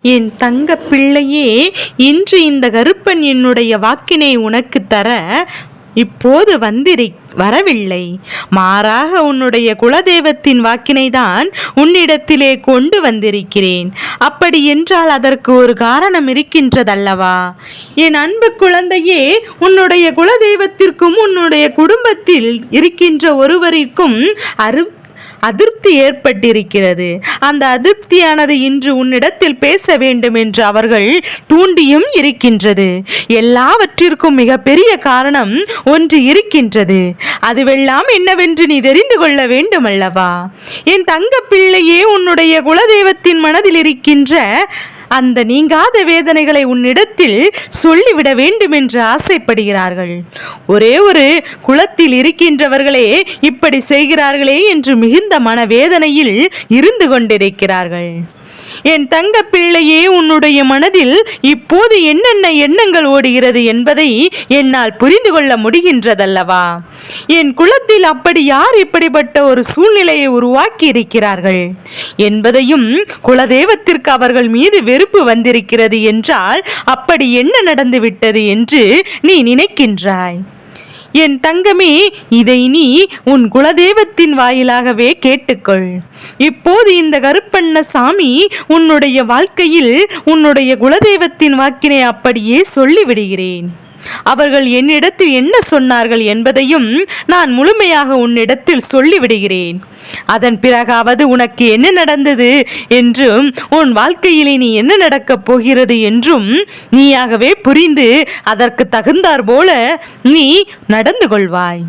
என் தங்க பிள்ளையே, இன்று இந்த கருப்பன் என்னுடைய வாக்கினை உனக்கு தர இப்போது வரவில்லை. மாறாக உன்னுடைய குலதெய்வத்தின் வாக்கினை தான் உன்னிடத்திலே கொண்டு வந்திருக்கிறேன். அப்படி என்றால் அதற்கு ஒரு காரணம் இருக்கின்றதல்லவா? என் அன்பு குழந்தையே, உன்னுடைய குலதெய்வத்திற்கும் உன்னுடைய குடும்பத்தில் இருக்கின்ற ஒருவருக்கும் அதிருப்தி ஏற்பட்டிருக்கிறது. அந்த அதிருப்தியானது இன்று உன்னிடத்தில் பேச வேண்டும் என்று அவர்கள் தூண்டியும் இருக்கின்றது. எல்லாவற்றிற்கும் மிக பெரிய காரணம் ஒன்று இருக்கின்றது. அதுவெல்லாம் என்னவென்று நீ தெரிந்து கொள்ள வேண்டும் அல்லவா? என் தங்க பிள்ளையே, உன்னுடைய குலதெய்வத்தின் மனதில் இருக்கின்ற அந்த நீங்காத வேதனைகளை உன்னிடத்தில் சொல்லிவிட வேண்டும் என்று ஆசைப்படுகிறார்கள். ஒரே ஒரு குலத்தில் இருக்கின்றவர்களே இப்படி செய்கிறார்களே என்று மிகுந்த மனவேதனையில் இருந்து கொண்டிருக்கிறார்கள். என் தங்க பிள்ளையே, உன்னுடைய மனதில் இப்போது என்னென்ன எண்ணங்கள் ஓடுகிறது என்பதை என்னால் புரிந்து கொள்ள முடிகின்றதல்லவா? என் குலத்தில் அப்படி யார் இப்படிப்பட்ட ஒரு சூழ்நிலையை உருவாக்கி இருக்கிறார்கள் என்பதையும், குலதெய்வத்திற்கு அவர்கள் மீது வெறுப்பு வந்திருக்கிறது என்றால் அப்படி என்ன நடந்துவிட்டது என்று நீ நினைக்கின்றாய்? என் தங்கமே, இதை நீ உன் குலதெய்வத்தின் வாயிலாகவே கேட்டுக்கொள். இப்போது இந்த கருப்பண்ணசாமி உன்னுடைய வாழ்க்கையில் உன்னுடைய குலதெய்வத்தின் வாக்கினை அப்படியே சொல்லிவிடுகிறேன். அவர்கள் என்னிடத்தில் என்ன சொன்னார்கள் என்பதையும் நான் முழுமையாக உன்னிடத்தில் சொல்லிவிடுகிறேன். அதன் பிறகாவது உனக்கு என்ன நடந்தது என்றும் உன் வாழ்க்கையிலே நீ என்ன நடக்கப் போகிறது என்றும் நீயாகவே புரிந்து அதற்கு தகுந்தாற் போல நீ நடந்து கொள்வாய்.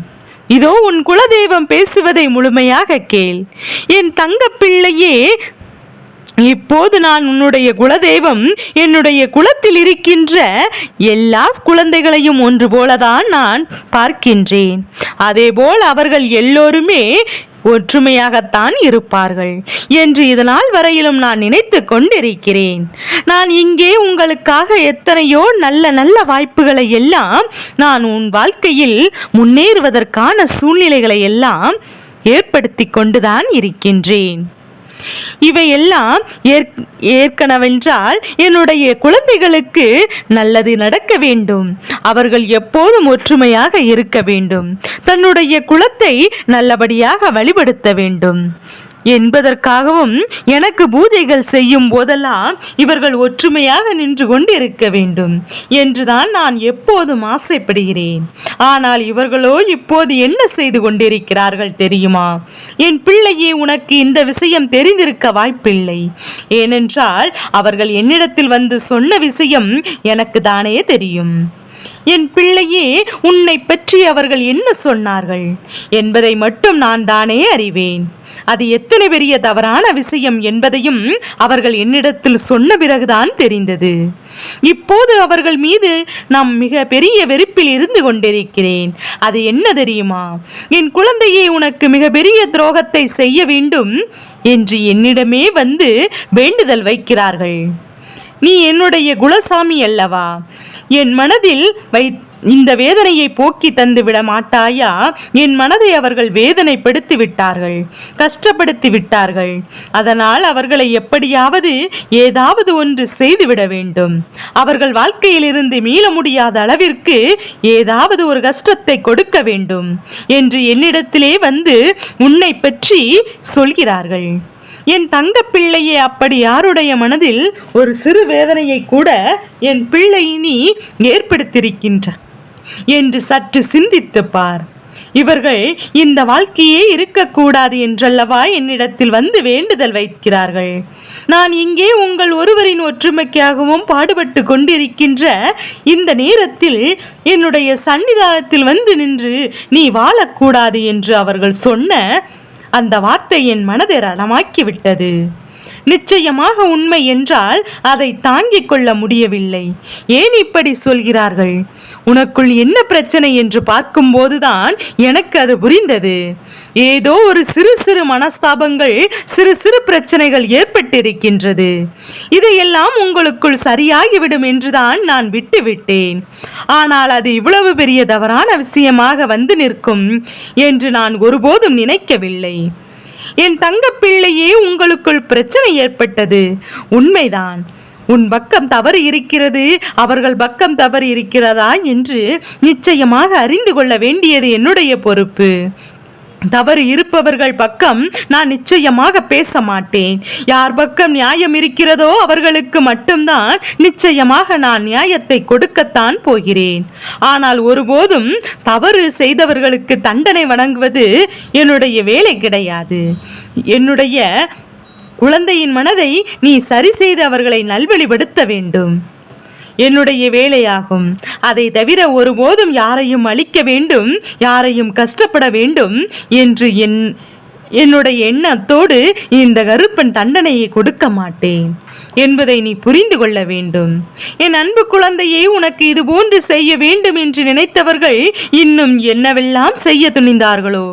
இதோ உன் குலதெய்வம் பேசுவதை முழுமையாக கேள். என் தங்க பிள்ளையே, இப்போது நான் உன்னுடைய குலதெய்வம் என்னுடைய குலத்தில் இருக்கின்ற எல்லா குழந்தைகளையும் ஒன்று போலதான் நான் பார்க்கின்றேன். அதேபோல் அவர்கள் எல்லோருமே ஒற்றுமையாகத்தான் இருப்பார்கள் என்று இதனால் வரையிலும் நான் நினைத்து கொண்டிருக்கிறேன். நான் இங்கே உங்களுக்காக எத்தனையோ நல்ல நல்ல வாய்ப்புகளை எல்லாம் நான் உன் வாழ்க்கையில் முன்னேறுவதற்கான சூழ்நிலைகளை எல்லாம் ஏற்படுத்தி கொண்டுதான் இருக்கின்றேன். இவையெல்லாம் ஏற்கனவென்றால் என்னுடைய குழந்தைகளுக்கு நல்லது நடக்க வேண்டும். அவர்கள் எப்போதும் ஒற்றுமையாக இருக்க வேண்டும். தன்னுடைய குலத்தை நல்லபடியாக வழிபடுத்த வேண்டும் என்பதற்காகவும் எனக்கு பூஜைகள் செய்யும் போதெல்லாம் இவர்கள் ஒற்றுமையாக நின்று கொண்டு இருக்க வேண்டும் என்றுதான் நான் எப்போதும் ஆசைப்படுகிறேன். ஆனால் இவர்களோ இப்போது என்ன செய்து கொண்டிருக்கிறார்கள் தெரியுமா? என் பிள்ளையே, உனக்கு இந்த விஷயம் தெரிந்திருக்க வாய்ப்பில்லை. ஏனென்றால் அவர்கள் என்னிடத்தில் வந்து சொன்ன விஷயம் எனக்கு தானே தெரியும். என் பிள்ளையே, உன்னை பற்றி அவர்கள் என்ன சொன்னார்கள் என்பதை மட்டும் நான் தானே அறிவேன். அது எத்தனை பெரிய தவறான விஷயம் என்பதையும் அவர்கள் என்னிடத்தில் சொன்ன பிறகுதான் தெரிந்தது. இப்போது அவர்கள் மீது நாம் மிக பெரிய வெறுப்பில் இருந்து கொண்டிருக்கிறேன். அது என்ன தெரியுமா? என் குழந்தையை உனக்கு மிக பெரிய துரோகத்தை செய்ய வேண்டும் என்று என்னிடமே வந்து வேண்டுதல் வைக்கிறார்கள். நீ என்னுடைய குலசாமி அல்லவா? என் மனதில் இந்த வேதனையை போக்கி தந்து விட மாட்டாயா? என் மனதை அவர்கள் வேதனைப்படுத்தி விட்டார்கள், கஷ்டப்படுத்தி விட்டார்கள். அதனால் அவர்களை எப்படியாவது ஏதாவது ஒன்று செய்துவிட வேண்டும். அவர்கள் வாழ்க்கையிலிருந்து மீள முடியாத அளவிற்கு ஏதாவது ஒரு கஷ்டத்தை கொடுக்க வேண்டும் என்று என்னிடத்திலே வந்து உன்னை பற்றி சொல்கிறார்கள். என் தங்க பிள்ளையே, அப்படி யாருடைய மனதில் ஒரு சிறு வேதனையை கூட என் பிள்ளை நீ ஏற்படுத்தியிருக்கின்ற என்று சற்று சிந்தித்து பார். இவர்கள் இந்த வாழ்க்கையே இருக்கக்கூடாது என்றல்லவா என்னிடத்தில் வந்து வேண்டுதல் வைக்கிறார்கள். நான் இங்கே உங்கள் ஒருவரின் ஒற்றுமைக்காகவும் பாடுபட்டு கொண்டிருக்கின்ற இந்த நேரத்தில் என்னுடைய சன்னிதானத்தில் வந்து நின்று நீ வாழக்கூடாது என்று அவர்கள் சொன்ன அந்த வார்த்தை என் மனதை ரணமாக்கி விட்டது. நிச்சயமாக உண்மை என்றால் அதை தாங்கிக் கொள்ள முடியவில்லை. ஏன் இப்படி சொல்கிறார்கள்? உனக்குள் என்ன பிரச்சனை என்று பார்க்கும்போதுதான் எனக்கு அது புரிந்தது. ஏதோ ஒரு சிறு சிறு மனஸ்தாபங்கள், சிறு சிறு பிரச்சனைகள் ஏற்பட்டிருக்கின்றது. இதையெல்லாம் உங்களுக்குள் சரியாகிவிடும் என்றுதான் நான் விட்டுவிட்டேன். ஆனால் அது இவ்வளவு பெரிய தவறான விஷயமாக வந்து நிற்கும் என்று நான் ஒருபோதும் நினைக்கவில்லை. என் தங்க பிள்ளையே, உங்களுக்குள் பிரச்சனை ஏற்பட்டது உண்மைதான். உன் பக்கம் தவறு இருக்கிறது, அவர்கள் பக்கம் தவறு இருக்கிறதா என்று நிச்சயமாக அறிந்து கொள்ள வேண்டியது என்னுடைய பொறுப்பு. தவறு இருப்பவர்கள் பக்கம் நான் நிச்சயமாக பேச மாட்டேன். யார் பக்கம் நியாயம் இருக்கிறதோ அவர்களுக்கு மட்டும்தான் நிச்சயமாக நான் நியாயத்தை கொடுக்கத்தான் போகிறேன். ஆனால் ஒருபோதும் தவறு செய்தவர்களுக்கு தண்டனை வழங்குவது என்னுடைய வேலை கிடையாது. என்னுடைய குழந்தையின் மனதை நீ சரி செய்து அவர்களை நல்வழிப்படுத்த வேண்டும், என்னுடைய வேலையாகும். அதை தவிர ஒருபோதும் யாரையும் அழிக்க வேண்டும், யாரையும் கஷ்டப்பட வேண்டும் என்று என்னுடைய எண்ணத்தோடு இந்த கருப்பன் தண்டனையை கொடுக்க மாட்டேன் என்பதை நீ புரிந்து கொள்ள வேண்டும். என் அன்பு குழந்தையை, உனக்கு இது போன்று செய்ய வேண்டும் என்று நினைத்தவர்கள் இன்னும் என்னவெல்லாம் செய்ய துணிந்தார்களோ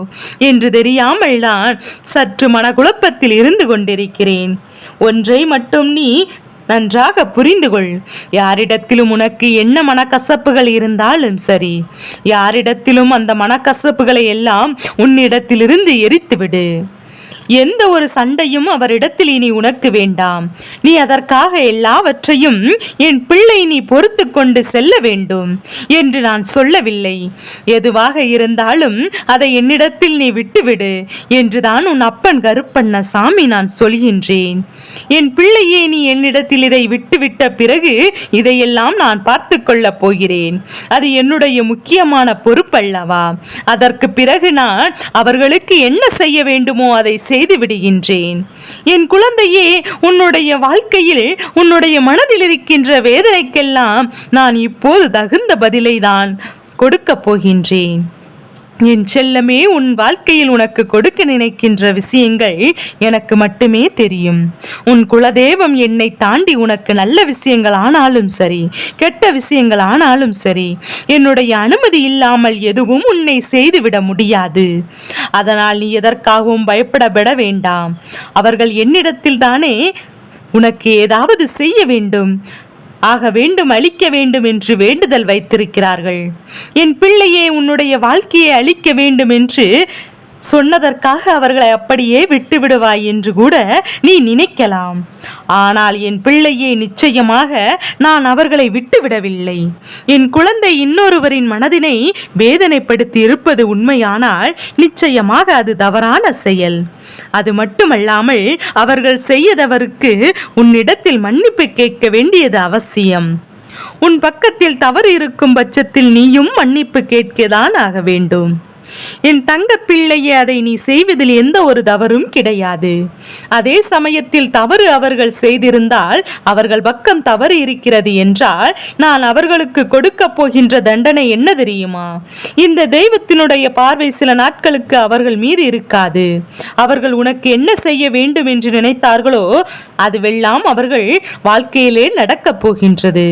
என்று தெரியாமல் நான் சற்று மனக்குழப்பத்தில் இருந்து கொண்டிருக்கிறேன். ஒன்றை மட்டும் நீ நன்றாக புரிந்து கொள். யாரிடத்திலும் உனக்கு என்ன மனக்கசப்புகள் இருந்தாலும் சரி, யாரிடத்திலும் அந்த மனக்கசப்புகளை எல்லாம் உன்னிடத்திலிருந்து எரித்துவிடு. எந்த ஒரு சண்டையும் அவரிடத்தில் இனி உனக்கு வேண்டாம். நீ அதற்காக எல்லாவற்றையும் என் பிள்ளை நீ பொறுத்து கொண்டு செல்ல வேண்டும் என்று நான் சொல்லவில்லை. எதுவாக இருந்தாலும் அதை என்னிடத்தில் நீ விட்டுவிடு என்றுதான் உன் அப்பன் கருப்பண்ணசாமி நான் சொல்கின்றேன். என் பிள்ளையே, நீ என்னிடத்தில் இதை விட்டுவிட்ட பிறகு இதையெல்லாம் நான் பார்த்து கொள்ளப் போகிறேன். அது என்னுடைய முக்கியமான பொறுப்பல்லவா? அதற்கு பிறகு நான் அவர்களுக்கு என்ன செய்ய வேண்டுமோ அதை செய்து விடுகின்றேன். என் குழந்தையே, உன்னுடைய வாழ்க்கையில் உன்னுடைய மனதில் இருக்கின்ற வேதனைக்கெல்லாம் நான் இப்போது தகுந்த பதிலை தான் கொடுக்கப் போகின்றேன். என் செல்லமே, உன் வாழ்க்கையில் உனக்கு கொடுக்க நினைக்கின்ற விஷயங்கள் எனக்கு மட்டுமே தெரியும். உன் குலதெய்வம் என்னை தாண்டி உனக்கு நல்ல விஷயங்கள் ஆனாலும் சரி, கெட்ட விஷயங்கள் ஆனாலும் சரி, என்னுடைய அனுமதி இல்லாமல் எதுவும் உன்னை செய்துவிட முடியாது. அதனால் நீ எதற்காகவும் பயப்படப்பட வேண்டாம். அவர்கள் என்னிடத்தில் தானே உனக்கு ஏதாவது செய்ய வேண்டும், ஆக வேண்டும், அழிக்க வேண்டும் என்று வேண்டுதல் வைத்திருக்கிறார்கள். என் பிள்ளையே, உன்னுடைய வாழ்க்கையை அழிக்க வேண்டும் என்று சொன்னதற்காக அவர்களை அப்படியே விட்டுவிடுவாய் என்று கூட நீ நினைக்கலாம். ஆனால் என் பிள்ளையே, நிச்சயமாக நான் அவர்களை விட்டுவிடவில்லை. என் குழந்தை இன்னொருவரின் மனதினை வேதனைப்படுத்தி இருப்பது உண்மையானால் நிச்சயமாக அது தவறான செயல். அது மட்டுமல்லாமல் அவர்கள் செய்தவருக்கு உன்னிடத்தில் மன்னிப்பு கேட்க வேண்டியது அவசியம். உன் பக்கத்தில் தவறு இருக்கும் பட்சத்தில் நீயும் மன்னிப்பு கேட்கத்தான் ஆக வேண்டும். என் தங்க பிள்ளையே, அதை நீ செய்வதில் எந்த ஒரு தவறும் கிடையாது. அதே சமயத்தில் தவறு அவர்கள் செய்திருந்தால், அவர்கள் பக்கம் தவறு இருக்கிறது என்றால், நான் அவர்களுக்கு கொடுக்க போகின்ற தண்டனை என்ன தெரியுமா? இந்த தெய்வத்தினுடைய பார்வை சில நாட்களுக்கு அவர்கள் மீது இருக்காது. அவர்கள் உனக்கு என்ன செய்ய வேண்டும் என்று நினைத்தார்களோ அதுவெல்லாம் அவர்கள் வாழ்க்கையிலே நடக்கப் போகின்றது.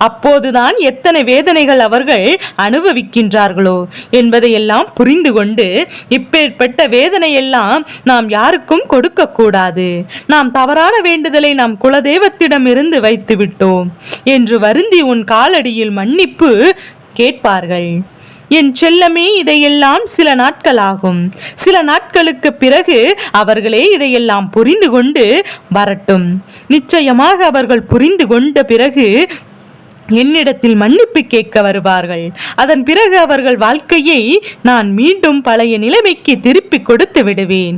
அப்போதுதான் எத்தனை வேதனைகள் அவர்கள் அனுபவிக்கின்றார்களோ என்பதையெல்லாம் புரிந்து கொண்டு, இப்பேற்பட்ட வேதனையெல்லாம் நாம் யாருக்கும் கொடுக்க கூடாது, நாம் தவறான வேண்டுதலை நாம் குலதெய்வத்திடம் இருந்து வைத்து விட்டோம் என்று வருந்தி உன் காலடியில் மன்னிப்பு கேட்பார்கள். என் செல்லமே, இதையெல்லாம் சில நாட்கள் ஆகும். சில நாட்களுக்கு பிறகு அவர்களே இதையெல்லாம் புரிந்து கொண்டு வரட்டும். நிச்சயமாக அவர்கள் புரிந்து கொண்ட பிறகு என்னிடத்தில் மன்னிப்பு கேட்க வருவார்கள். அதன் பிறகு அவர்கள் வாழ்க்கையை நான் மீண்டும் பழைய நிலைமைக்கு திருப்பி கொடுத்து விடுவேன்.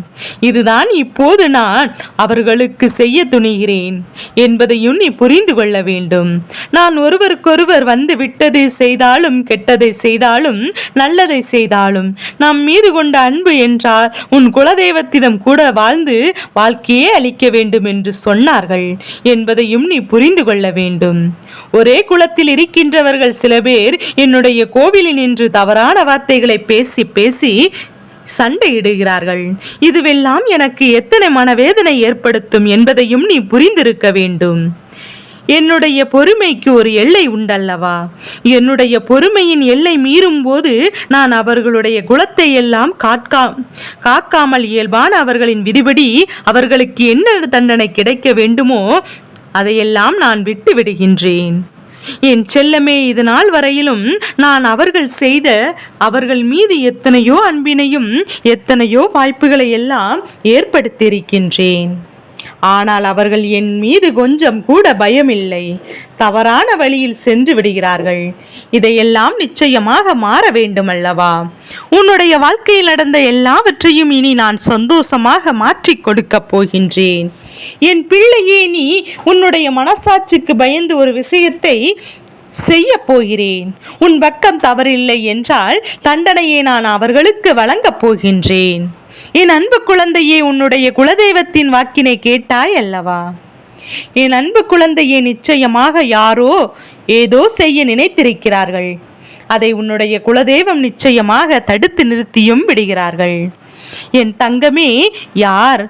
இதுதான் இப்போது நான் அவர்களுக்கு செய்ய துணிகிறேன் என்பதையும் நீ புரிந்து கொள்ள வேண்டும். நான் ஒருவருக்கொருவர் வந்து விட்டது செய்தாலும், கெட்டதை செய்தாலும், நல்லதை செய்தாலும், நம் மீது கொண்ட அன்பு என்றால் உன் குலதெய்வத்திடம் கூட வாழ்ந்து வாழ்க்கையே அளிக்க வேண்டும் என்று சொன்னார்கள் என்பதையும் நீ புரிந்து கொள்ள வேண்டும். ஒரே குலத்தில் இருக்கின்றவர்கள் சில பேர் என்னுடைய கோவிலில் நின்று தவறான வார்த்தைகளை பேசி பேசி சண்டையிடுகிறார்கள். இதுவெல்லாம் எனக்கு எத்தனை மனவேதனை ஏற்படுத்தும் என்பதையும் நீ புரிந்திருக்க வேண்டும். என்னுடைய பொறுமைக்கு ஒரு எல்லை உண்டல்லவா? என்னுடைய பொறுமையின் எல்லை மீறும் போது நான் அவர்களுடைய குலத்தை எல்லாம் காக்காமல் இயல்பான அவர்களின் விதிபடி அவர்களுக்கு என்ன தண்டனை கிடைக்க வேண்டுமோ அதையெல்லாம் நான் விட்டு விடுகின்றேன். என் செல்லமே, இது நாள் வரையிலும் நான் அவர்கள் மீது எத்தனையோ அன்பினையும் எத்தனையோ வாய்ப்புகளை எல்லாம் ஏற்படுத்தியிருக்கின்றேன். ஆனால் அவர்கள் என் மீது கொஞ்சம் கூட பயமில்லை. தவறான வழியில் சென்று விடுகிறார்கள். இதையெல்லாம் நிச்சயமாக மாற வேண்டும் அல்லவா? உன்னுடைய வாழ்க்கையில் நடந்த எல்லாவற்றையும் இனி நான் சந்தோஷமாக மாற்றிக் கொடுக்கப் போகின்றேன். என் பிள்ளையே, நீ உன்னுடைய மனசாட்சிக்கு பயந்து ஒரு விஷயத்தை செய்ய போகிறேன். உன் பக்கம் தவறில்லை என்றால் தண்டனையை நான் அவர்களுக்கு வழங்கப் போகின்றேன். என் அன்பு குழந்தையே, உன்னுடைய குலதெய்வத்தின் வாக்கினை கேட்டாய் அல்லவா? என் அன்பு குழந்தையே, நிச்சயமாக யாரோ ஏதோ செய்ய நினைத்திருக்கிறார்கள். அதை உன்னுடைய குலதெய்வம் நிச்சயமாக தடுத்து நிறுத்தியும் விடுகிறார்கள். என் தங்கமே, யார்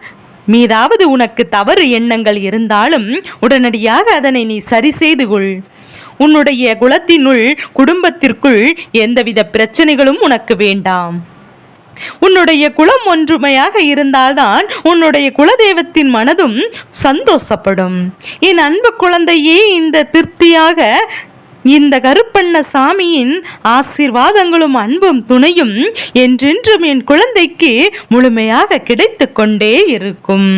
மீதாவது உனக்கு தவறு எண்ணங்கள் இருந்தாலும் உடனடியாக அதனை நீ சரி செய்து கொள். உன்னுடைய குலத்தினுள் குடும்பத்திற்குள் எந்தவித பிரச்சனைகளும் உனக்கு வேண்டாம். உன்னுடைய குலம் ஒன்றுமையாக இருந்தால்தான் உன்னுடைய குலதெய்வத்தின் மனதும் சந்தோஷப்படும். என் அன்பு குழந்தையே, இந்த திருப்தியாக இந்த கருப்பண்ண சாமியின் ஆசீர்வாதங்களும் அன்பும் துணையும் என்றென்றும் என் குழந்தைக்கு முழுமையாக கிடைத்து கொண்டே இருக்கும்.